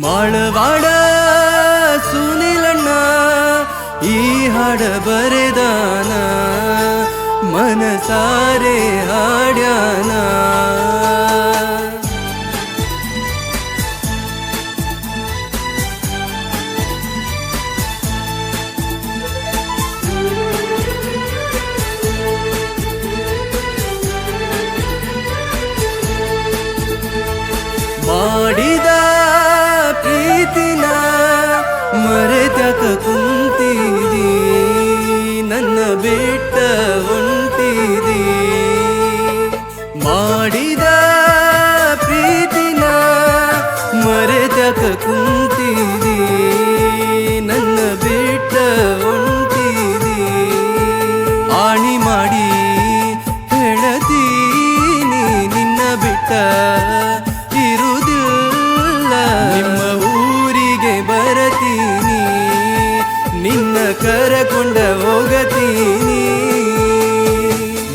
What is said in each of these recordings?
ಮಾಳವಾಡ ಸುನಿಲಣ್ಣ ಈ ಹಾಡ ಬರೆದಾನ, ಮನಸಾರೆ ಹಾಡ್ಯಾನ. ಮಾಡಿದ ಪ್ರೀತಿನ ಮರೆತಕ ಕುಂತಿದಿ, ನನ್ನ ಬಿಟ್ಟ ಹೊಂಟಿದಿ. ಮಾಡಿದ ಪ್ರೀತಿನ ಮರೆತಕ ಕುಂತಿದಿ, ನನ್ನ ಬಿಟ್ಟ ಹೊಂಟಿದಿ. ಆಣಿ ಮಾಡಿ ಹೇಳತೀನಿ ನಿನ್ನ ಬಿಟ್ಟ ಇರುವುದಿಲ್ಲ. ನಿಮ್ಮ ಊರಿಗೆ ಬರತೀನಿ, ನಿನ್ನ ಕರಕೊಂಡ ಹೋಗತೀನಿ.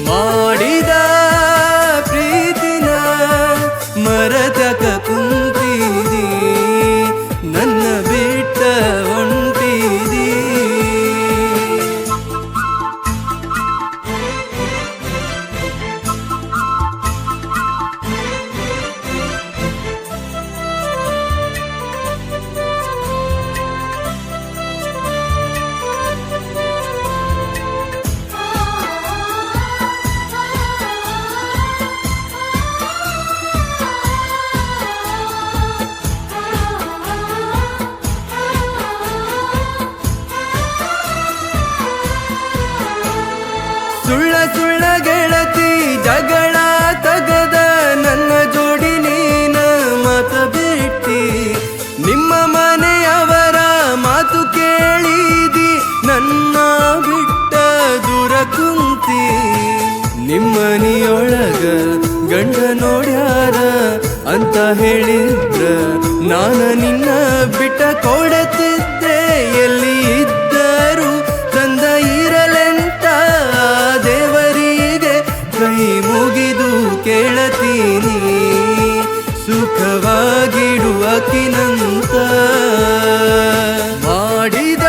ಮಾಡಿದ ಪ್ರೀತಿನ ಮರೆತಕ ಕುಂತಿದಿ, ನನ್ನ ಬಿಟ್ಟ ಹೊಂಟಿದಿ. ಸುಳ್ಳ ಸುಳ್ಳ ಗೆಳತಿ ಜಗಳ ತಗದ ನನ್ನ ಜೋಡಿ ನೀನ ಮತ ಬಿಟ್ಟಿ. ನಿಮ್ಮ ಮನೆಯವರ ಮಾತು ಕೇಳಿದಿ, ನನ್ನ ಬಿಟ್ಟ ದೂರ ಕುಂತಿ. ನಿಮ್ಮನಿಯೊಳಗ ಗಂಡ ನೋಡ್ಯಾರ ಅಂತ ಹೇಳಿದ್ರ, ನಾನ ನಿನ್ನ ಬಿಟ್ಟ ಕೊಡತಿದ್ದೆ. ಎಲ್ಲಿ ಇದ್ದರು ತಂದ ಇರಲೆಂತ ದೇವರಿಗೆ ಕೈ ಮುಗಿದು ಕೇಳತೀನಿ, ಸುಖವಾಗಿಡುವಕಿನಂತ. ಮಾಡಿದ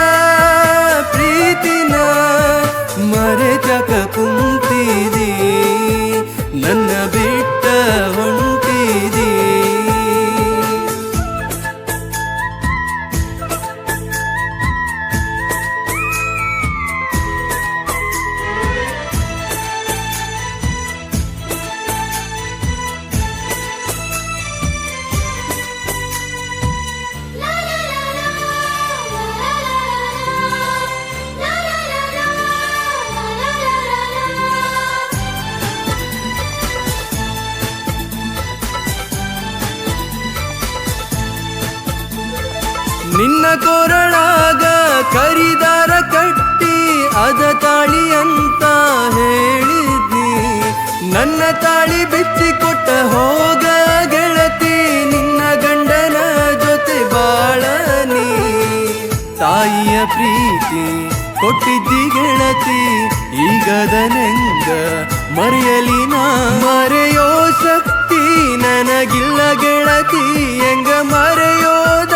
ಪ್ರೀತಿನ ಮರೆತಕ ಕುಂತಿದಿ, ನನ್ನ ಬಿಟ್ಟ ಹೊಂಟಿದಿ. ನಿನ್ನ ಕೊರಳಾಗ ಕರಿದಾರ ಕಟ್ಟಿ ಅದ ತಾಳಿ ಅಂತ ಹೇಳಿದ್ನಿ. ನನ್ನ ತಾಳಿ ಬಿಚ್ಚಿ ಕೊಟ್ಟ ಹೋಗ ಗೆಳತಿ, ನಿನ್ನ ಗಂಡನ ಜೊತೆ ಬಾಳನಿ. ತಾಯಿಯ ಪ್ರೀತಿ ಕೊಟ್ಟಿದ್ದಿ ಗೆಳತಿ, ಈಗದನೆಂಗ ಮರೆಯಲಿ ನಾ. ಮರೆಯೋ ಶಕ್ತಿ ನನಗಿಲ್ಲ ಗೆಳತಿ, ಹೆಂಗ ಮರೆಯೋದ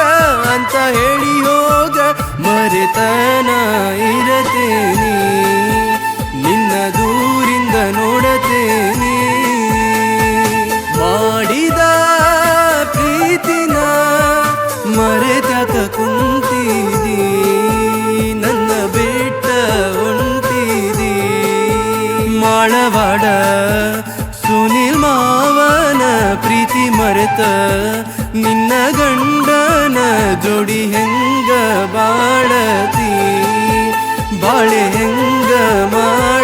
ಅಂತ ಹೇಳಿ ಹೋಗ. ಮರೆತನ ಇರತೇನಿ, ನಿನ್ನ ದೂರಿಂದ ನೋಡತೇನಿ. ಮಾಡಿದ ಪ್ರೀತಿನ ಮರೆತಕ ಕುಂತಿದಿ, ನನ್ನ ಬಿಟ್ಟ ಹೊಂಟಿದಿ. ಮಾಳವಾಡ ಸುನಿಲ್ ಮಾವನ ಪ್ರೀತಿ ಮರೆತ, ನಿನ್ನ ಗಂಡನ ಜೋಡಿ ಹೆಂಗ ಬಾಳತಿ, ಬಾಳೆ ಹೆಂಗ ಮಾಡ